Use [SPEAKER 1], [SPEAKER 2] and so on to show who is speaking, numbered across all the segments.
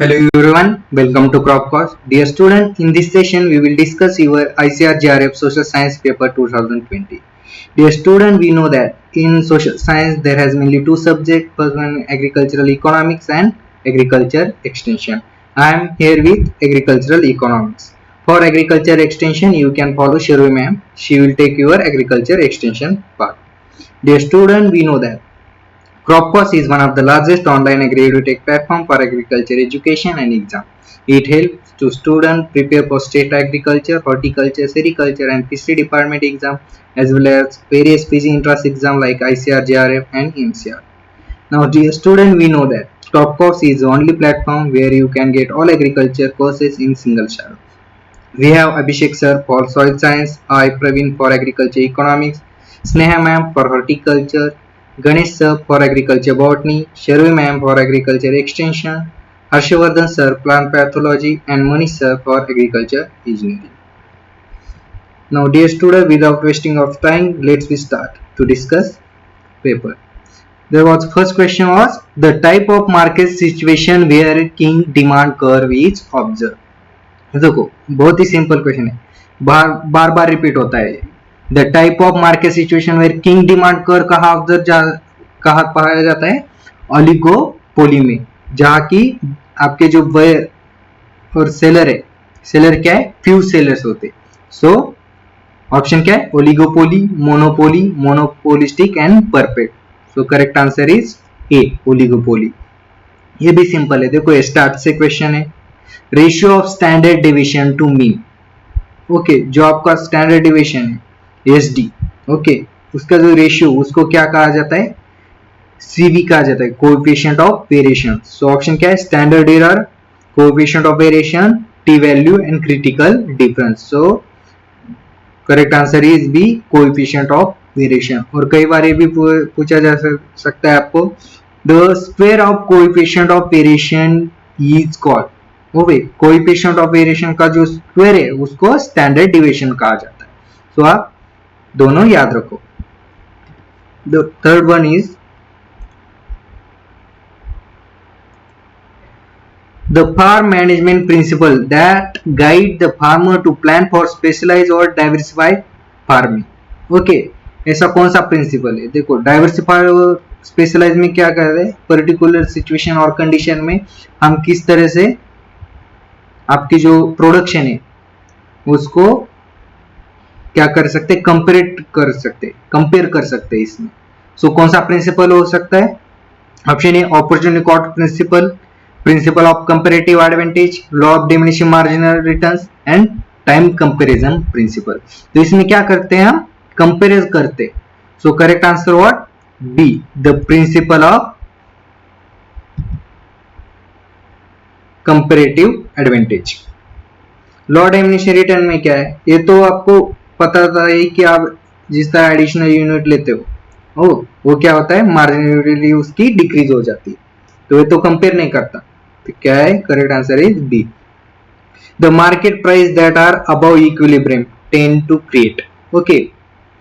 [SPEAKER 1] Hello everyone, welcome to Crop Course. Dear student, in this session we will discuss your ICAR JRF Social Science paper 2020. Dear student, we know that in social science there has mainly two subjects, first one agricultural economics and agriculture extension. I am here with agricultural economics. For agriculture extension you can follow Sharvi ma'am. She will take your agriculture extension part. Dear student, we know that Cropcourse is one of the largest online agri-edutech platform for agriculture education and exam. It helps to students prepare for state agriculture, horticulture, sericulture and fishery department exam as well as various PG entrance exam like ICAR, JRF and MCR. Now dear student, we know that Cropcourse is the only platform where you can get all agriculture courses in single shot. We have Abhishek sir for soil science, I Praveen for agriculture economics, Sneha ma'am for horticulture, Ganesh sir for agriculture botany, Sharvi ma'am for agriculture extension, Harshavardhan sir plant pathology and Manish sir for agriculture engineering. Now dear student, without wasting of time, let's we start to discuss paper. There was first question was the type of market situation where king demand curve is observed. देखो बहुत ही simple question है, बार बार repeat होता है. The type of market situation where kinked demand कर कहा पाया जाता है, ओलिगोपोली में, जहां की आपके जो बायर और सेलर है, सेलर क्या है, फ्यू सेलर्स होते. सो ऑप्शन क्या है, oligopoly, monopoly, monopolistic and perfect. So correct answer is A, oligopoly. ये भी सिंपल है. देखो स्टार्ट से क्वेश्चन है, ratio of standard deviation to mean. Okay, जो आपका स्टैंडर्ड डिविएशन है एसडी, ओके, उसका जो रेशियो उसको क्या कहा जाता है, सीवी कहा जाता है, coefficient of variation. So option क्या है, standard error, coefficient of variation, T value and critical difference. So correct answer is B, coefficient of variation. और कई बार ये भी पूछा जा सकता है आपको, the square of coefficient of variation is called. Okay, coefficient of variation का जो स्क्वायर है उसको स्टैंडर्ड डिविएशन कहा जाता है. सो आप दोनों याद रखो. The third one is the farm management principle that guide the farmer to plan for specialize और डाइवर्सिफाइड फार्मिंग. ओके, ऐसा कौन सा प्रिंसिपल है. देखो डाइवर्सिफाइड और स्पेशलाइज में क्या कर रहे हैं, पर्टिकुलर सिचुएशन और कंडीशन में हम किस तरह से आपकी जो प्रोडक्शन है उसको क्या कर सकते, कंपेयर कर सकते हैं इसमें. सो कौन सा प्रिंसिपल हो सकता है, option A opportunity cost principle, principle of comparative advantage, law of diminishing marginal returns and time comparison principle. तो इसमें क्या करते हैं, हम कंपेयर करते. So correct answer what, B, the principle of comparative advantage. Law diminishing return में क्या है, ये तो आपको पता था ही कि आप जिस तरह एडिशनल यूनिट लेते हो वो क्या होता है, मार्जिनली उसकी डिक्रीज हो जाती है. तो ये तो कंपेयर नहीं करता. तो क्या है, correct answer is B, the market price that are above equilibrium tend to create. Okay,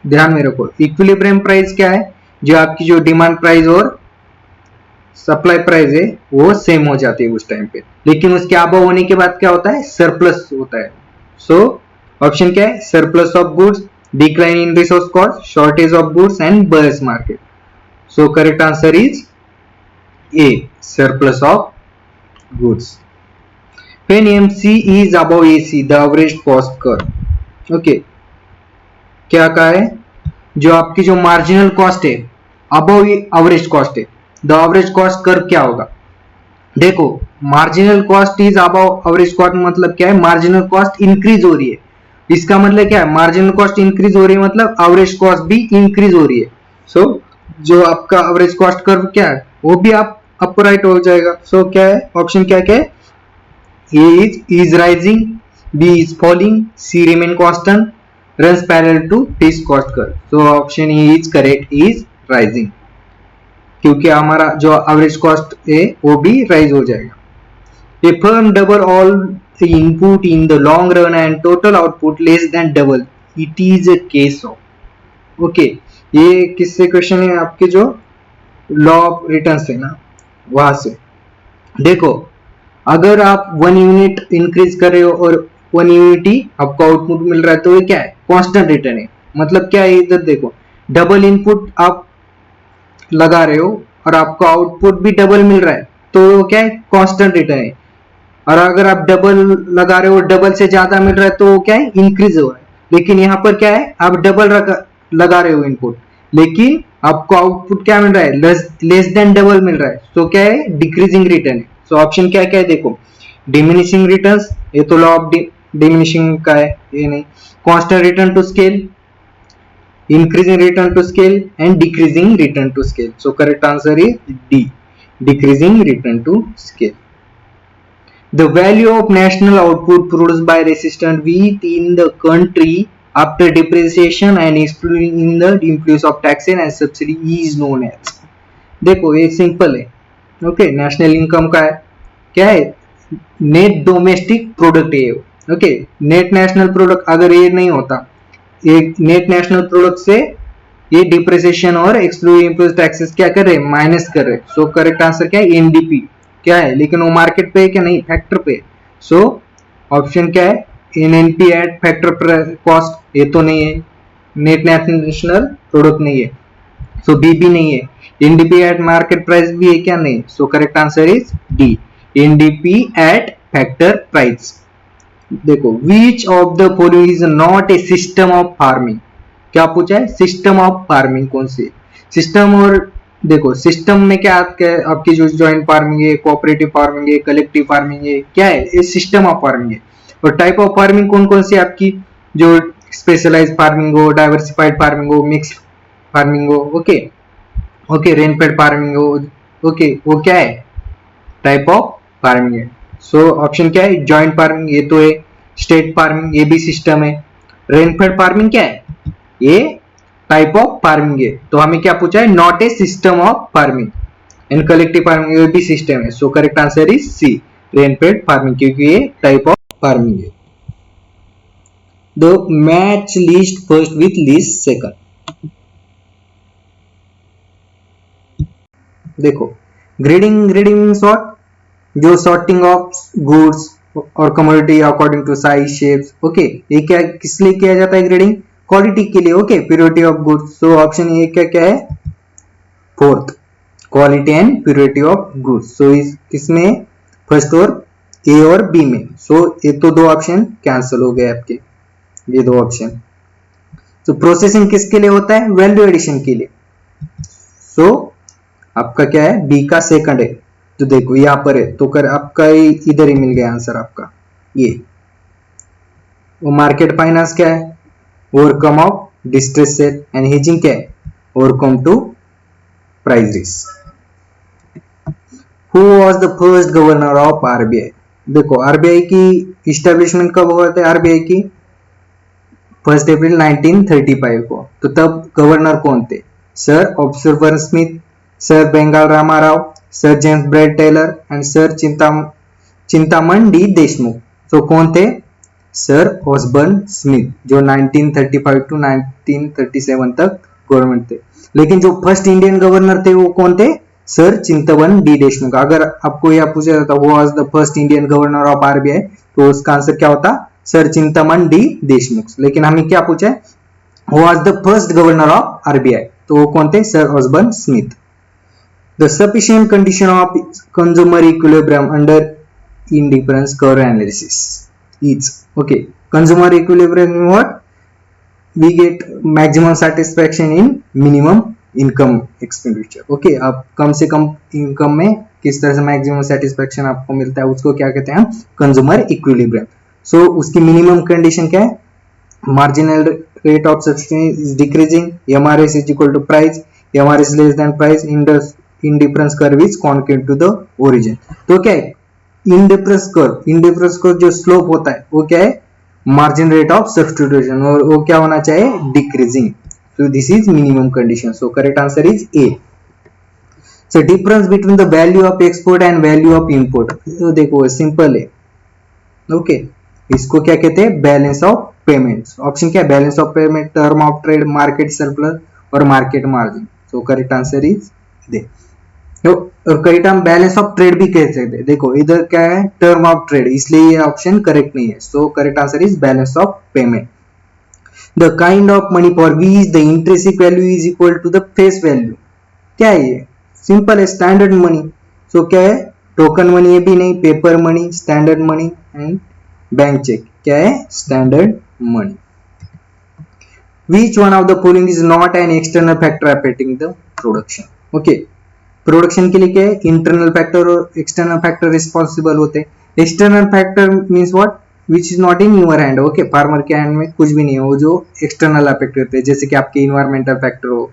[SPEAKER 1] ध्यान में रखो, इक्विलिब्रियम प्राइस क्या है, जो आपकी जो डिमांड प्राइस और सप्लाई प्राइस है वो सेम हो जाती है उस टाइम पे, लेकिन उसके अबव होने के बाद क्या होता है, सरप्लस होता है. सो ऑप्शन क्या है, surplus of goods, decline in resource cost, shortage of goods and buyers market. So correct answer is A, surplus of goods. When MC is above AC the average cost curve. Okay, क्या कहा है, जो आपकी जो marginal cost है above average cost है, the average cost curve क्या होगा. देखो marginal cost is above average cost मतलब क्या है, मार्जिनल कॉस्ट इंक्रीज हो रही है. इसका मतलब क्या है, मार्जिनल कॉस्ट इंक्रीज हो रही है मतलब एवरेज कॉस्ट भी इंक्रीज हो रही है. सो जो आपका एवरेज कॉस्ट कर्व क्या है वो भी आप अपराइट हो जाएगा. सो क्या है, ऑप्शन क्या क्या है, A is rising, B is falling, C remain constant, runs parallel to this cost curve. So option A is correct, is rising, क्योंकि हमारा जो एवरेज कॉस्ट है वो भी राइज हो जाएगा. A firm double all the input in the long run and total output less than double, it is a case of. Okay, ये किससे क्वेश्चन है, आपके जो लॉ ऑफ रिटर्न्स है ना वहां से. देखो अगर आप 1 यूनिट इंक्रीज कर रहे हो और 1 यूनिट ही आपको आउटपुट मिल रहा है तो ये क्या है, कांस्टेंट रिटर्न है। मतलब क्या है, इधर देखो डबल इनपुट आप लगा रहे हो और आपको आउटपुट भी डबल मिल रहा है तो क्या है, कांस्टेंट रिटर्न है। और अगर आप डबल लगा रहे हो डबल से ज्यादा मिल रहा है तो क्या है, इंक्रीज हो रहा है। लेकिन यहाँ पर क्या है, आप डबल लगा रहे हो इनपुट लेकिन आपको आउटपुट क्या मिल रहा है, लेस देन डबल मिल रहा है, तो क्या है, डिक्रीजिंग रिटर्न है। सो ऑप्शन क्या क्या है देखो, डिमिनिशिंग रिटर्न्स, ये तो लॉ ऑफ डिमिनिशिंग का है, ये नहीं। Constant return to scale, increasing return to scale and decreasing return to scale. So correct answer is D, decreasing return to scale. The value of national output produced by resistant within the country after depreciation and excluding in the influence of taxes and subsidy is known as. देखो ये simple है, okay. National income का है, क्या है, net domestic product है, okay. Net national product अगर ये नहीं होता, ये नेट नेशनल प्रोडक्ट से ये डिप्रिसिएशन और एक्सक्लूडिंग टैक्सेस क्या कर रहे हैं, माइनस कर रहे हैं। सो करेक्ट आंसर क्या है, एनडीपी क्या है, लेकिन वो मार्केट पे है क्या, नहीं, फैक्टर पे। सो ऑप्शन क्या है, एनएनपी एट फैक्टर कॉस्ट, ये तो नहीं है, नेट नेशनल प्रोडक्ट नहीं है, सो बी भी नहीं है। एनडीपी एट मार्केट प्राइस भी है क्या, नहीं। So correct answer is D, NDP at factor price. देखो which of the following is not a system of farming, क्या पूछा है, सिस्टम ऑफ फार्मिंग कौन सी सिस्टम। और देखो सिस्टम में क्या आपकी जो जॉइंट फार्मिंग है, कोऑपरेटिव फार्मिंग है, कलेक्टिव फार्मिंग है, क्या है, ये सिस्टम ऑफ फार्मिंग है। और टाइप ऑफ फार्मिंग कौन कौन सी आपकी, जो स्पेशलाइज फार्मिंग हो, डाइवर्सिफाइड फार्मिंग हो, मिक्स फार्मिंग हो, ओके ओके, रेनफेड फार्मिंग हो, ओके, वो क्या है, टाइप ऑफ फार्मिंग है। सो ऑप्शन क्या है, जॉइंट फार्मिंग, ये तो है। स्टेट फार्मिंग, ये भी सिस्टम है। रेनफेड फार्मिंग क्या है, ये टाइप ऑफ फार्मिंग है। तो हमें क्या पूछा है, not a system of farming. And collective farming, ये भी सिस्टम है। So correct answer is C, rainfed farming, क्योंकि ये टाइप ऑफ फार्मिंग है। The match list first with list second, देखो ग्रेडिंग, ग्रेडिंग मींस व्हाट, जो सॉर्टिंग ऑफ गुड्स और commodity according to size shapes, okay. ये क्या किस लिए किया जाता है, ग्रेडिंग, क्वालिटी के लिए, okay, purity of goods. So option ये क्या क्या है, fourth, quality and purity of goods. So इस किसमें, फर्स्ट और ए और बी में। सो ये तो दो ऑप्शन कैंसिल हो गए आपके, ये दो ऑप्शन। तो प्रोसेसिंग किसके लिए होता है, वैल्यू एडिशन के लिए। सो आपका क्या है, बी का सेकंड है। तो देखो यहां पर है तो कर आपका इधर ही मिल गया आंसर आपका ये। वो मार्केट फाइनेंस क्या है, overcome of distress sale, and hedging क्या है, overcome to price risk. Who was the first governor of RBI, देखो आरबीआई की इस्टेब्लिशमेंट कब हुआ था, आरबीआई की 1 अप्रैल 1935 को। तो तब गवर्नर कौन थे, सर ऑब्जर्वर Smith, Sir Benegal Rama Rau, Sir James Braid Taylor and Sir Chintaman D Deshmukh. तो कौन थे, सर ऑसबर्न स्मिथ, जो 1935 टू 1937 तक गवर्नमेंट थे। लेकिन जो फर्स्ट इंडियन गवर्नर थे वो कौन थे, सर चिंतामण डी देशमुख। अगर आपको यह पूछा जाता who was the first Indian governor of RBI, तो उसका आंसर क्या होता, सर चिंतामण डी देशमुख। लेकिन हमें क्या पूछा है, who was the first governor of RBI, तो वो कौन थे, sir Osborne Smith. The sufficient condition of consumer equilibrium under indifference curve analysis is, okay, consumer equilibrium what, we get maximum satisfaction in minimum income expenditure, okay। आप कम से कम income में किस तरह से मैक्सिमम सेटिस्फेक्शन आपको मिलता है, उसको क्या कहते हैं, कंज्यूमर इक्विलिब्रियम। सो उसकी मिनिमम कंडीशन क्या है, marginal rate of substitution is decreasing, MRS is equal to price, MRS less than price, indifference curve is concave to the origin। तो क्या है, indifference curve जो स्लोप होता है वो क्या है, margin rate of substitution, और वो क्या होना चाहिए, decreasing। so this is minimum condition, so correct answer is A। so difference between the value of export and value of import, तो देखो सिंपल है, ओके। इसको क्या कहते हैं, बैलेंस ऑफ पेमेंट्स। ऑप्शन क्या है, balance of payment, term of trade, market surplus और market margin. So correct answer is दे। तो और कई टर्म बैलेंस ऑफ ट्रेड भी कह सकते हैं। देखो इधर क्या है, टर्म ऑफ ट्रेड, इसलिए ये ऑप्शन करेक्ट नहीं है। So correct answer is balance of payment. The kind of money for which the intrinsic value is equal to the face value, क्या है ये? सिंपल है, स्टैंडर्ड मनी। सो क्या है, टोकन मनी है भी नहीं, paper money, standard money and bank cheque, क्या है? Standard money. Which one of the following is not an external factor affecting the production? Okay, production के लिए क्या है, इंटरनल फैक्टर और एक्सटर्नल फैक्टर रिस्पॉन्सिबल होते हैं। External factor means what, which is not in your hand. Okay, farmer के hand में कुछ भी नहीं है, वो जो एक्सटर्नल अफेक्ट करते हैं, जैसे कि आपके इन्वायरमेंटल फैक्टर हो।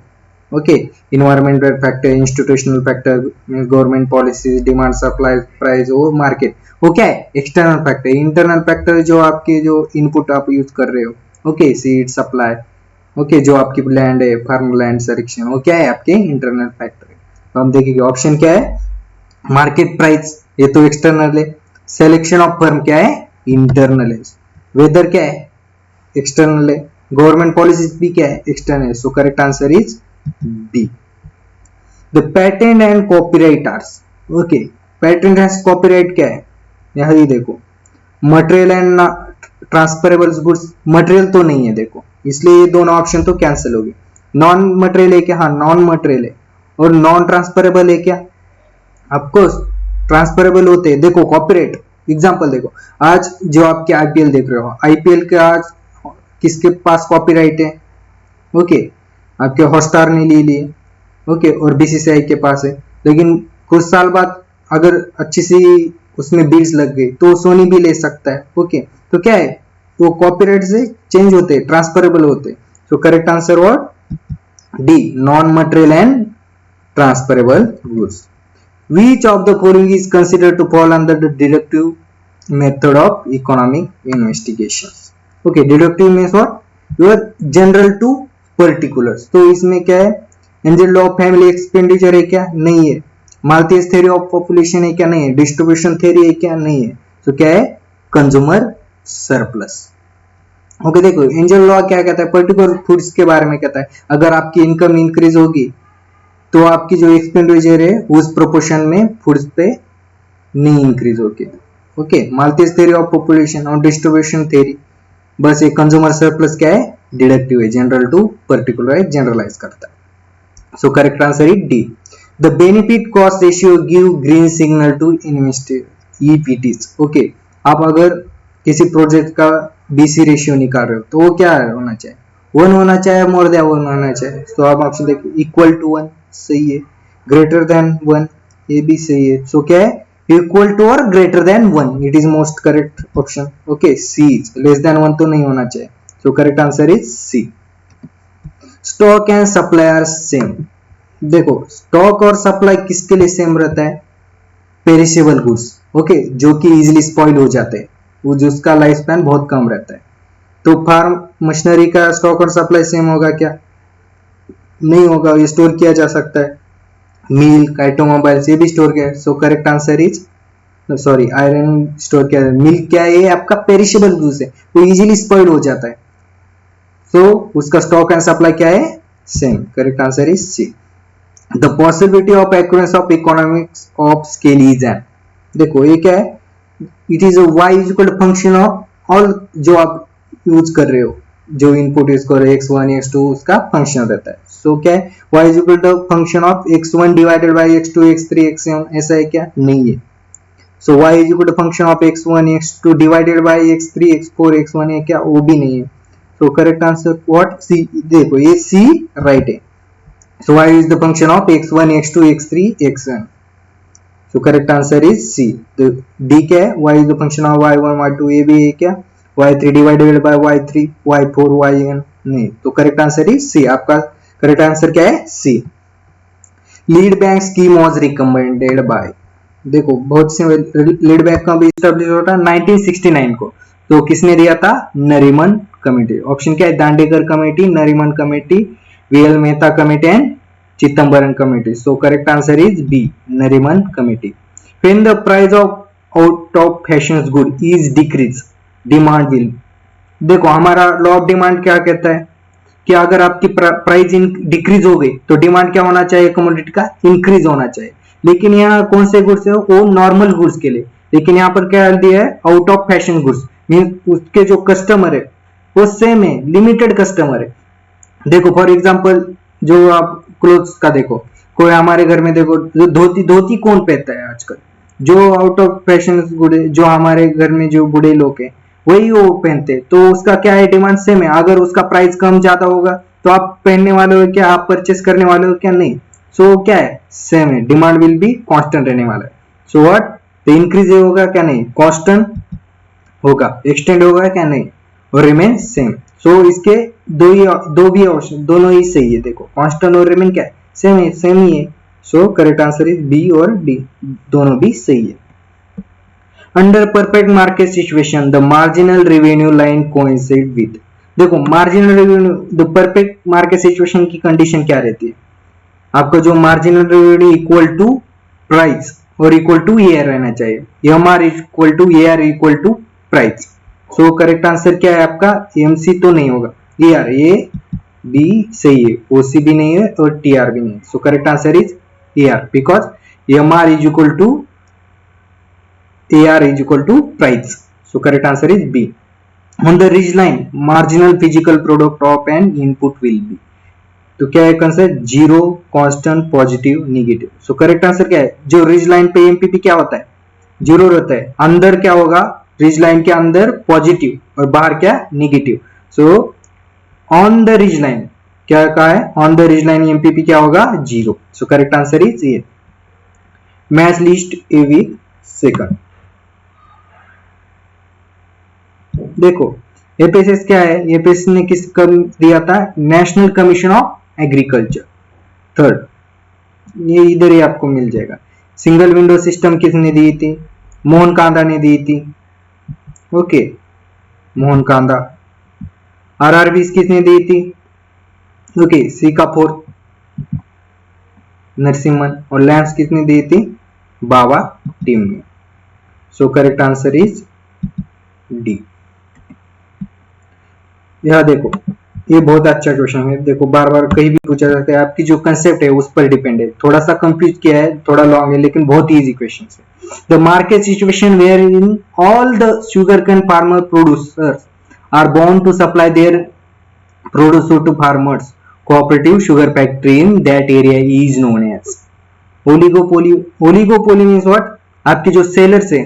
[SPEAKER 1] Okay, environmental factor, institutional factor, government policy, demand supply, price, वो मार्केट, वो क्या है? External factor. इंटरनल फैक्टर जो आपके जो इनपुट आप यूज कर रहे हो, ओके, सीड सप्लाई, ओके, जो आपकी लैंड है, फार्म लैंड सिलेक्शन, वो क्या है? आपके इंटरनल फैक्टर है। तो हम देखेंगे ऑप्शन क्या है, मार्केट प्राइस, ये तो एक्सटर्नल है। सिलेक्शन ऑफ फर्म क्या है? इंटरनल है। वेदर क्या है? एक्सटर्नल है। गवर्नमेंट पॉलिसी भी क्या है? एक्सटर्नल है। So correct answer is B. The patent and copyright are, okay, patent and copyright क्या है? यहां ये देखो, material and transferable goods, material तो नहीं है देखो, इसलिए ये दोनों ऑप्शन तो कैंसिल हो गए। नॉन मटेरियल है क्या? हाँ, नॉन मटेरियल है। और नॉन ट्रांसफरेबल है क्या? ऑफकोर्स ट्रांसफरेबल होते हैं। देखो कॉपीराइट एग्जांपल देखो, आज जो आपके आईपीएल देख रहे हो, आईपीएल के आज किसके पास कॉपीराइट है? ओके, आपके हॉटस्टार ने ले लिए, ओके, और बीसीसीआई के पास है। लेकिन कुछ साल बाद अगर अच्छी सी उसमें बीड्स लग गई तो सोनी भी ले सकता है। ओके, तो क्या है, वो कॉपीराइट से चेंज होते हैं, ट्रांसफरेबल होते हैं। So correct answer what? D, non material and transferable goods. Which of the following is considered to fall under the deductive method of economic investigations? Okay, deductive means what? You are general to particulars. तो इसमें क्या है, angel law of family expenditure है क्या? नहीं है। माल्थियस theory of population है क्या? नहीं है। डिस्ट्रीब्यूशन थ्योरी है क्या? नहीं है। तो क्या है? Consumer surplus. ओके, देखो एंजल लॉ क्या कहता है, पर्टिकुलर फूड्स के बारे में कहता है, अगर आपकी इनकम इंक्रीज होगी तो आपकी जो एक्सपेंडिचर है उस प्रोपोर्शन में फूड्स पे नहीं इंक्रीज होगी। ओके, माल्थियस थ्योरी ऑफ पॉपुलेशन और डिस्ट्रीब्यूशन थ्योरी, बस एक कंज्यूमर सरप्लस क्या है? डिडक्टिव है, जनरल टू पर्टिकुलर जनरलाइज करता है। So correct answer is D. The benefit cost ratio give green signal to investor ईपीटीज। ओके, आप अगर किसी प्रोजेक्ट का बीसी रेशियो निकाल रहे हो तो वो क्या होना चाहिए? 1 होना चाहिए, मोर देन 1 होना चाहिए। तो आप ऑप्शन देखिए, इक्वल टू 1 सही है, ग्रेटर देन 1 ये भी सही है। सो क्या है? इक्वल टू और greater than 1, it is most correct option. Okay, C, less than 1 तो नहीं होना चाहिए। So correct answer is C. Stock and supply are same. देखो स्टॉक और सप्लाई किसके लिए सेम रहता है? पेरिशेबल गुड्स, ओके, जो कि इजीली स्पॉइल हो जाते हैं, वो जिसका लाइफ स्पैन बहुत कम रहता है। तो फार्म मशीनरी का स्टॉक और सप्लाई सेम होगा क्या? नहीं होगा, ये स्टोर किया जा सकता है। मिल्क, ऑटोमोबाइल ये भी स्टोर किया है। So correct answer is sorry, iron store किया है। मिल्क क्या है? ये आपका पेरिशेबल गुड्स है, वो इजीली स्पॉइल हो जाता है। सो उसका स्टॉक एंड सप्लाई क्या है? Same. Correct answer is C. The possibility of occurrence of economics of scale is an, देखो ये क्या है? It is y is equal to function of all जो आप यूज कर रहे हो, जो इनपुट यूज कर रहे हो, x1 x2 उसका फंक्शन रहता है। सो क्या है? y is equal to function of x1 divided by x2 x3 x7, ऐसा है क्या? नहीं है। So y is equal to function of x1 x2 divided by x3 x4 x1 है क्या? वो भी नहीं है। So correct answer what? C. देखो ये सी राइट है। So y is the function of x1 x2 x3 x7। So correct answer is C. तो डी क्या है? y is the function of y1 y2, ये भी है क्या? y3 divided by y3 y4 yn, नहीं। तो करेक्ट आंसर इज सी। आपका करेक्ट आंसर क्या है? C. Lead bank scheme was recommended by, देखो बहुत से लीड बैंक का भी एस्टैब्लिश होता है 1969 को। तो किसने दिया था? नरीमन कमेटी। ऑप्शन क्या है? Dandekar committee, Nariman committee, VL Mehta committee and Chidambaram committee. So correct answer is B, Nariman committee. When the price of out of fashion good is decrease, demand will, देखो हमारा लॉ ऑफ डिमांड क्या कहता है कि अगर आपकी प्राइस डिक्रीज हो गई तो डिमांड क्या होना चाहिए? कमोडिटी का इंक्रीज होना चाहिए। लेकिन यहाँ कौन से गुड्स है, वो नॉर्मल गुड्स के लिए, लेकिन यहाँ पर क्या दिया है, out of fashion goods, mean उसके जो कस्टमर है वो सेम है, लिमिटेड कस्टमर है। देखो फॉर एग्जांपल जो आप क्लोथ्स का देखो, कोई हमारे घर में देखो धोती, धोती कौन पहनता है आजकल, जो आउट ऑफ फैशन बूढ़े, जो हमारे घर में जो बूढ़े लोग हैं वही वो पहनते, तो उसका क्या है, डिमांड सेम है। अगर उसका प्राइस कम ज्यादा होगा तो आप पहनने वाले हो क्या, आप परचेस करने वाले हो क्या, नहीं। सो क्या है, सेम है, डिमांड विल बी कांस्टेंट रहने वाला है। सो व्हाट, तो इंक्रीज होगा क्या, नहीं, कांस्टेंट होगा, एक्सटेंड होगा क्या, नहीं, और रिमेन सेम। सो इसके दो भी ऑप्शन, दोनों ही सही है। देखो कांस्टेंट और रिमेन क्या है, सेम है, सेम ही है। So correct answer is B और डी, दोनों भी सही है। Under perfect market situation the marginal revenue line coincide with, देखो marginal revenue, the perfect market situation की कंडीशन क्या रहती है, आपका जो marginal revenue equal to price और इक्वल टू एआर रहना चाहिए, MR equal to AR equal to price. So correct answer क्या है आपका, एमसी तो नहीं होगा, एआर, ए बी सही है, ओसी भी नहीं है और टीआर भी नहीं है। So correct answer is AR, because MR is equal to AR is equal to price. So correct answer is B. On the ridge line, marginal physical product of an input will be. तो क्या है answer, zero, constant, positive, negative. सो correct answer क्या है, जो ridge line पे MPP क्या होता है, जीरो रहता है, अंदर क्या होगा, रिज लाइन के अंदर पॉजिटिव और बाहर क्या, negative. So on the ridge line क्या कहा है, on the ridge line MPP क्या होगा, zero. So correct answer is ये। Match list A week second. देखो एपीएसएस क्या है, एपीएसएस ने किस कम दिया था, national commission of agriculture third, ये इधर ही आपको मिल जाएगा। सिंगल विंडो सिस्टम किसने दी थी, मोहन कांदा ने दी थी, ओके, मोहन कांदा। आरआरबी किसने दी थी, ओके, सी कपूर, नरसिम्हन। और लैंप्स किसने दी थी, बाबा टीम ने। सो करेक्ट आंसर इज डी। यह देखो, ये बहुत अच्छा क्वेश्चन है, देखो बार बार कहीं भी पूछा जाता है, आपकी जो कंसेप्ट है उस पर डिपेंड है, थोड़ा सा कंफ्यूज किया है, थोड़ा लॉन्ग है, लेकिन बहुत इजी क्वेश्चन है। The market situation wherein all the sugar cane farmer producers are bound to supply their produce to farmers cooperative sugar factory in that area is known as oligopoly. Oligopoly means what, आपकी जो sellers है,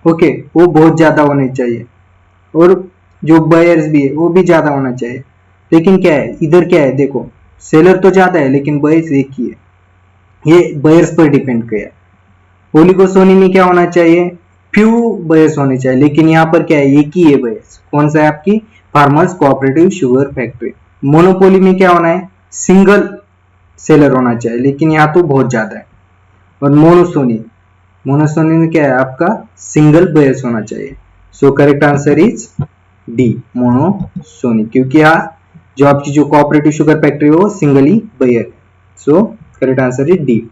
[SPEAKER 1] okay, वो बहुत ज्यादा होने चाहिए और जो बायर्स भी है वो भी ज्यादा होना चाहिए। लेकिन क्या है, इधर क्या है, देखो सेलर तो ज्यादा है लेकिन बायर्स एक ही है, ये बायर्स पर डिपेंड किया है। ओलिगोसोनी में क्या होना चाहिए, फ्यू बायर्स होने चाहिए, लेकिन यहाँ पर क्या है, एक ही है बायर्स। कौन सा है, आपकी farmers cooperative sugar factory. Monopoly में क्या होना है, सिंगल सेलर होना चाहिए, लेकिन यहाँ तो बहुत ज्यादा है। और मोनोसोनी, मोनोसोनी में क्या है, आपका सिंगल बायर्स होना चाहिए। So correct answer is D, monopsony, क्योंकि यहाँ जो आपकी जो कोऑपरेटिव शुगर फैक्ट्री है वो singly buyer. So correct answer is D,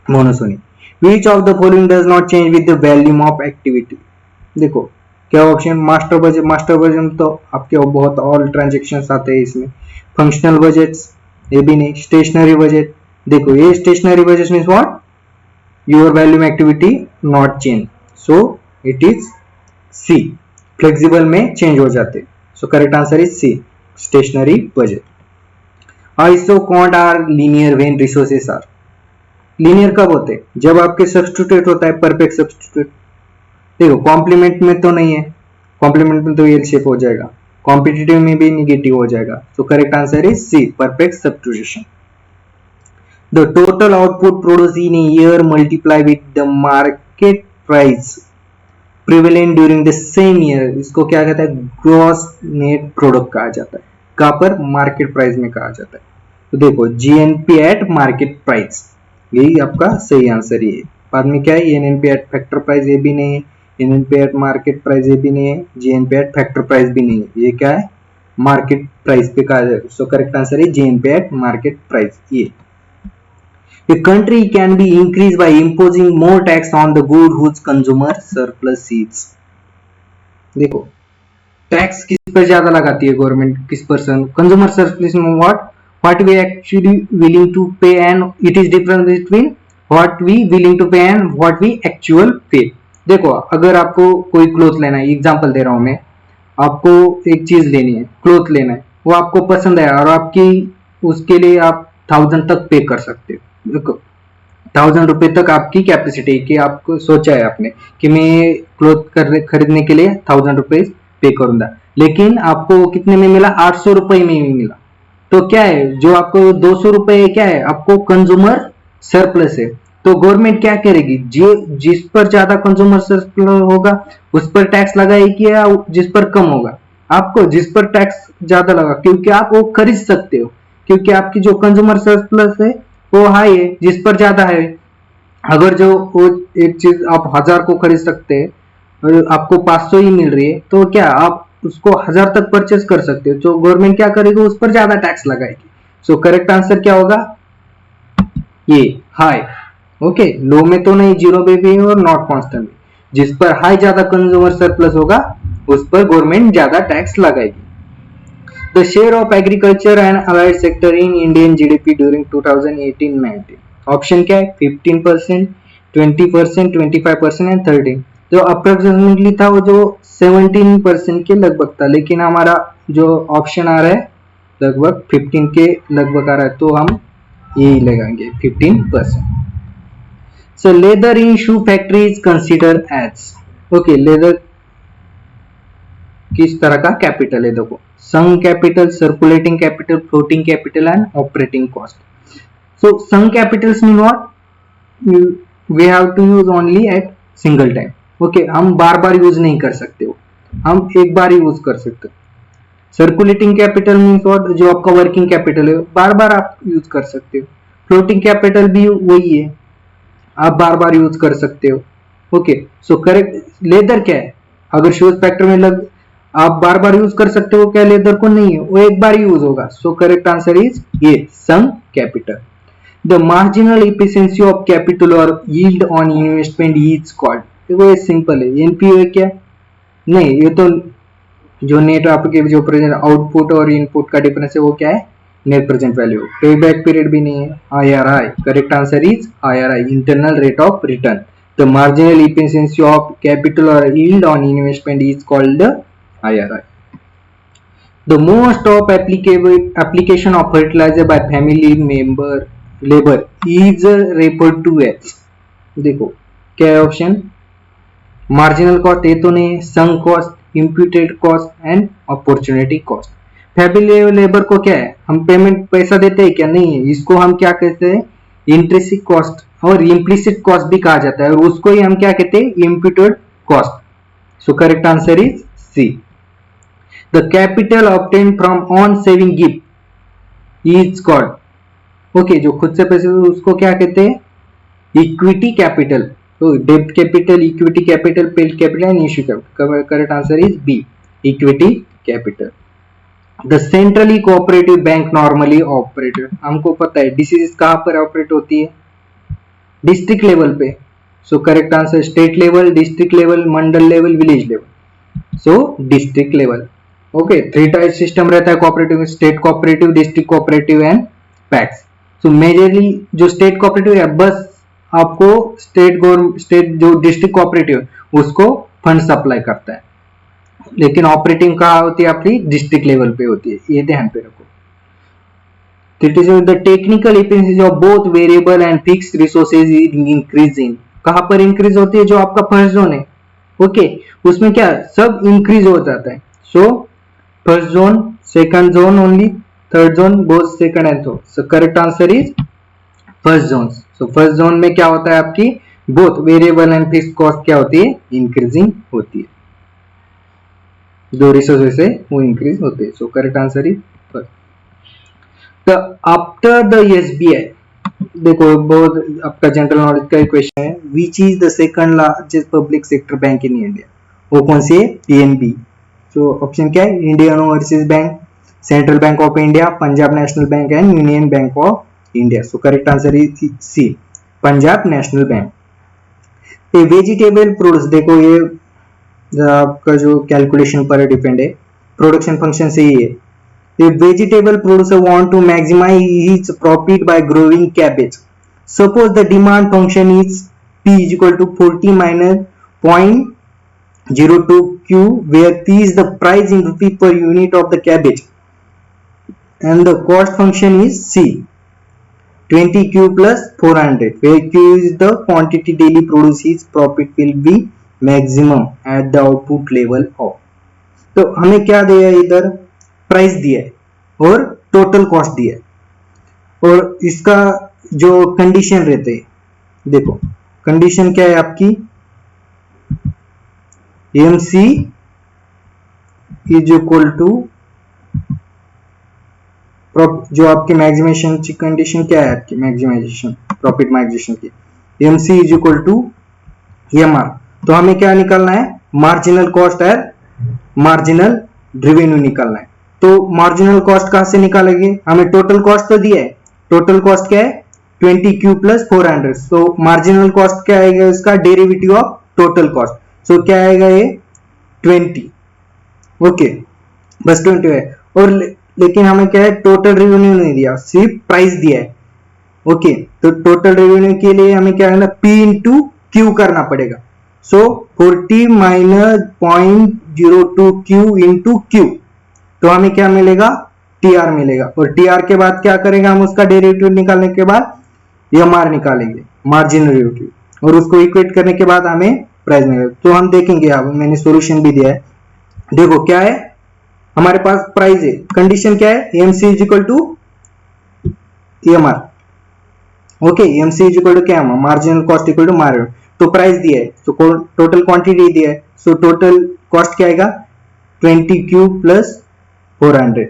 [SPEAKER 1] monopsony. Which of the following does not change with the volume of activity. देखो क्या option, master budget, master budget तो आपके बहुत ऑल ट्रांजेक्शन आते हैं इसमें। फंक्शनल बजट्स, ये भी नहीं। स्टेशनरी बजट, देखो ये stationary budget means what, your volume activity not change, so it is C, flexible में चेंज हो जाते। So correct answer is C, stationary budget. Isoquant are linear when resources are, linear कब होते हैं, जब आपके सब्स्टिट्यूट होता है परफेक्ट सब्स्टिट्यूट। देखो कॉम्प्लीमेंट में तो नहीं है, कॉम्प्लीमेंट में तो एल शेप हो जाएगा, कॉम्पिटिटिव में भी निगेटिव हो जाएगा। So correct answer is C, perfect substitution. The total output produce in a year multiply with the market price prevalent during the same year, इसको क्या कहता है, ग्रॉस नेट प्रोडक्ट कहा जाता है। कहां पर, मार्केट प्राइस में कहा जाता है। तो देखो जीएनपी एट मार्केट प्राइस, यही आपका सही आंसर है। बाद में क्या है, एनएनपी एट फैक्टर प्राइस, ये भी नहीं है। एनएनपी एट मार्केट प्राइस, ये भी नहीं है। जीएनपी एट फैक्टर प्राइस भी नहीं है। ये क्या है, मार्केट प्राइस पे कहा जाए। सो करेक्ट आंसर है जीएनपी एट मार्केट प्राइस। ये A country can be increased by imposing more tax on the good whose consumer surplus is। देखो टैक्स किस पर ज्यादा लगाती है गवर्नमेंट, किस पर्सन, कंज्यूमर सरप्लस में what, what we actually willing to pay and it is difference between what we willing to pay and what we actual pay. देखो अगर आपको कोई क्लोथ लेना है, एग्जांपल दे रहा हूं मैं, आपको एक चीज लेनी है, क्लोथ लेना है, वो आपको पसंद है और आपकी उसके लिए आप 1000 तक पे कर सकते हो। देखो 1000 रुपए तक आपकी कैपेसिटी कि आपको सोचा है आपने कि मैं क्लोथ खरीदने के लिए 1000 रुपए पे करूंगा, लेकिन आपको कितने में मिला, 800 रुपए में ही मिला। तो क्या है, जो आपको 200 रुपए क्या है, आपको कंज्यूमर सरप्लस है। तो गवर्नमेंट क्या करेगी, जिस पर ज्यादा कंज्यूमर सरप्लस होगा उस पर टैक्स लगाएगी या जिस पर कम होगा, आपको जिस पर टैक्स ज्यादा लगा, क्योंकि आप वो खरीद सकते हो, क्योंकि आपकी जो कंज्यूमर सरप्लस है वो हाई है, जिस पर ज्यादा है। अगर जो वो एक चीज आप 1000 को खरीद सकते हैं और आपको 500 ही मिल रही है, तो क्या आप उसको 1000 तक परचेस कर सकते हो। तो गवर्नमेंट क्या करेगी, उस पर ज्यादा टैक्स लगाएगी। सो करेक्ट आंसर क्या होगा, ये हाई। ओके, लो में तो नहीं, जीरो में भी और नॉट कांस्टेंट में, जिस पर हाई ज्यादा कंज्यूमर सरप्लस होगा उस पर गवर्नमेंट ज्यादा टैक्स लगाएगी। The share of agriculture and allied sector in Indian GDP during 2018-19, option क्या है, 15%, 20%, 25% एंड 13। जो अप्रोक्सीमेटली था वो जो 17% के लगभग था, लेकिन हमारा जो ऑप्शन आ रहा है लगभग 15 के लगभग आ रहा है, तो हम यही लगाएंगे 15%। So leather in shoe factory is considered as, okay, leather किस तरह का कैपिटल है, देखो sunk capital, circulating capital, floating capital and operating cost. So sunk capitals mean what, we have to use only at single time. Okay, हम बार बार use नहीं कर सकते हो, हम एक बार यूज कर सकते हो। सर्कुलेटिंग कैपिटल मीन्स व्हाट, जो आपका वर्किंग कैपिटल है बार बार आप यूज कर सकते हो। फ्लोटिंग कैपिटल भी वही है, आप बार बार यूज कर सकते हो। ओके, सो करेक्ट लेदर क्या है, अगर शूज फैक्ट्री में लग आप बार बार यूज कर सकते हो, क्या लेदर को नहीं है, वो एक बार यूज होगा। सो करेक्ट आंसर इज ये sunk capital. The marginal efficiency of capital और yield on investment is called, देखो ये सिंपल है, एनपीओ है क्या, नहीं, ये तो जो नेट आपके जो प्रेजेंट आउटपुट और इनपुट का डिफरेंस है वो क्या है, net present value. Pay back period भी नहीं है, IRI. Correct answer is IRI, internal rate of return. The marginal efficiency of capital और yield on investment is called IRI. The most of application of fertilizer by family member labor is referred to as, देखो क्या है option, marginal cost ये तो नहीं, sunk cost, imputed cost and opportunity cost. Family labour को क्या है, हम पेमेंट पैसा देते हैं क्या, नहीं है, इसको हम क्या कहते हैं, इंट्रिंसिक कॉस्ट और इम्प्लिसिट कॉस्ट भी कहा जाता है, और उसको ही हम क्या कहते हैं, imputed cost. So correct answer is C. The capital obtained from on saving gift is called, okay, जो खुद से पैसे उसको क्या कहते हैं, इक्विटी कैपिटल। तो डेब्ट capital, equity capital, paid capital and issue capital. Correct answer is B, equity capital. The centrally cooperative bank normally operated, हमको पता है डीसीसी कहाँ पर ऑपरेट होती है, डिस्ट्रिक्ट लेवल पे। So correct answer state level, district level, mandal level, village level. So district level. Okay, 3 type system रहता है cooperative, state cooperative, district cooperative and PACS. So majorly जो स्टेट कोऑपरेटिव है, बस आपको स्टेट जो डिस्ट्रिक्ट कोऑपरेटिव उसको fund supply करता है, लेकिन ऑपरेटिंग कहाँ होती है, आपकी डिस्ट्रिक्ट लेवल पे होती है, ये ध्यान पे रखो। The technical efficiency of both variable and fixed resources is increasing, कहाँ पर इंक्रीज होती है, जो आपका फर्स्ट जोन है, ओके, उसमें क्या सब इंक्रीज हो जाता है। So first zone, second zone only, third zone both second and third. So correct answer is first zone. So first zone में क्या होता है, आपकी both variable and fixed cost क्या होती है, इंक्रीजिंग होती है, जो रिसोर्सेस है वो इंक्रीज होते हैं। So correct answer is first. After the SBI, देखो बहुत आपका जनरल नॉलेज का क्वेश्चन है, which is the second largest public sector bank in India, वो कौन सी है, पीएनबी। तो ऑप्शन क्या है, Indian Overseas Bank, Central Bank of India, Punjab National Bank and Union Bank of India. So correct answer is C, Punjab National Bank. ये vegetable products, देखो ये आपका जो कैलकुलेशन पर डिपेंड है, प्रोडक्शन फंक्शन से ही है, A vegetable producer want to maximize its profit by growing cabbage. Suppose the demand function is P is equal to 40 minus 0.02 Q, where P is the price in rupee per unit of the cabbage and the cost function is C, 20Q plus 400, where Q is the quantity daily produced, his profit will be maximum at the output level of. तो हमें क्या दिया है, इधर price दिया है और total cost दिया है और इसका जो कंडीशन रहते हैं, देखो कंडीशन क्या है आपकी, MC इज इक्वल टू जो आपकी मैक्सिमाइजेशन की कंडीशन क्या है, आपकी मैक्सिमाइजेशन प्रॉफिट मैक्सिमाइजेशन की MC is equal to MR. तो हमें क्या निकालना है, मार्जिनल कॉस्ट है, मार्जिनल रेवेन्यू निकालना है. तो मार्जिनल कॉस्ट कहां से निकालेंगे, हमें टोटल कॉस्ट तो दिया है, टोटल कॉस्ट क्या है 20Q प्लस 400. सो मार्जिनल कॉस्ट क्या आएगा, इसका डेरिवेटिव ऑफ टोटल कॉस्ट. सो क्या आएगा ये 20. ओके बस 20 है. और लेकिन हमें क्या है, टोटल रेवेन्यू नहीं दिया, सिर्फ प्राइस दिया है. ओके तो टोटल रेवेन्यू के लिए हमें क्या है, P इंटू Q करना पड़ेगा. सो 40 माइनस 0.02 Q इंटू Q, तो हमें क्या मिलेगा, TR मिलेगा. और TR के बाद क्या करेगा, हम उसका डेरिवेटिव निकालने के बाद MR निकालेंगे, मार्जिनल डेरिवेटिव, और उसको इक्वेट करने के बाद हमें प्राइस मिलेगा. तो हम देखेंगे, अब मैंने सॉल्यूशन भी दिया है. देखो क्या है, हमारे पास प्राइस है, कंडीशन क्या है, MC is equal to MR. Okay MC is equal to क्या, marginal cost equal to marginal. तो प्राइस दिया है, तो टोटल क्वांटिटी दिया है, सो टोटल कॉस्ट क्या आएगा 20Q प्लस 400.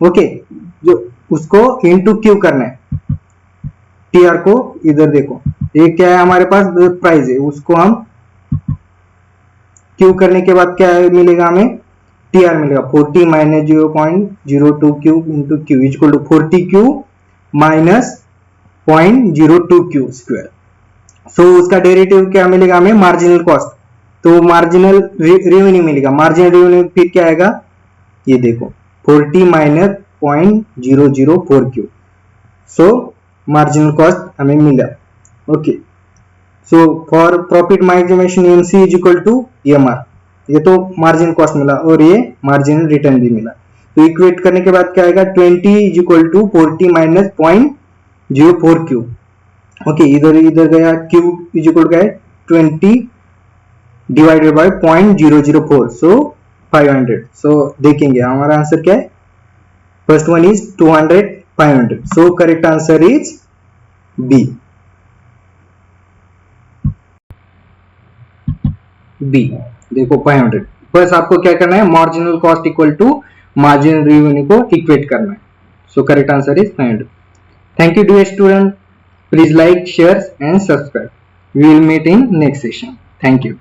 [SPEAKER 1] ओके जो उसको इनटू Q करना है, TR को इधर देखो, ये क्या है हमारे पास प्राइस है, उसको हम Q करने के बाद क्या मिलेगा, हमें TR मिलेगा 40 minus 0.02 Q into Q is equal to 40Q minus 0.02 Q square. So उसका डेरिवेटिव क्या मिलेगा हमें, मार्जिनल कॉस्ट. तो मार्जिनल रेवेन्यू मिलेगा, मार्जिनल रेवेन्यू फिर क्या आएगा, ये देखो 40 minus 0.004 Q. So marginal cost हमें मिला. Okay so for profit maximisation MC is equal to MR. ये तो मार्जिन कॉस्ट मिला और ये मार्जिनल रिटर्न भी मिला. तो इक्वेट करने के बाद क्या आएगा, 20 is equal to 40 minus 0.04 Q. Okay इधर गया, Q इज इक्वल क्या है 20 डिवाइडेड बाय 0.004, सो 500. सो देखेंगे हमारा आंसर क्या है, first one is 200 500. So correct answer is B. देखो 500. बस आपको क्या करना है, marginal cost equal to marginal revenue को इक्वेट करना है. So correct answer is 500. Thank you dear student. Please like, share and subscribe. We will meet in next session. Thank you.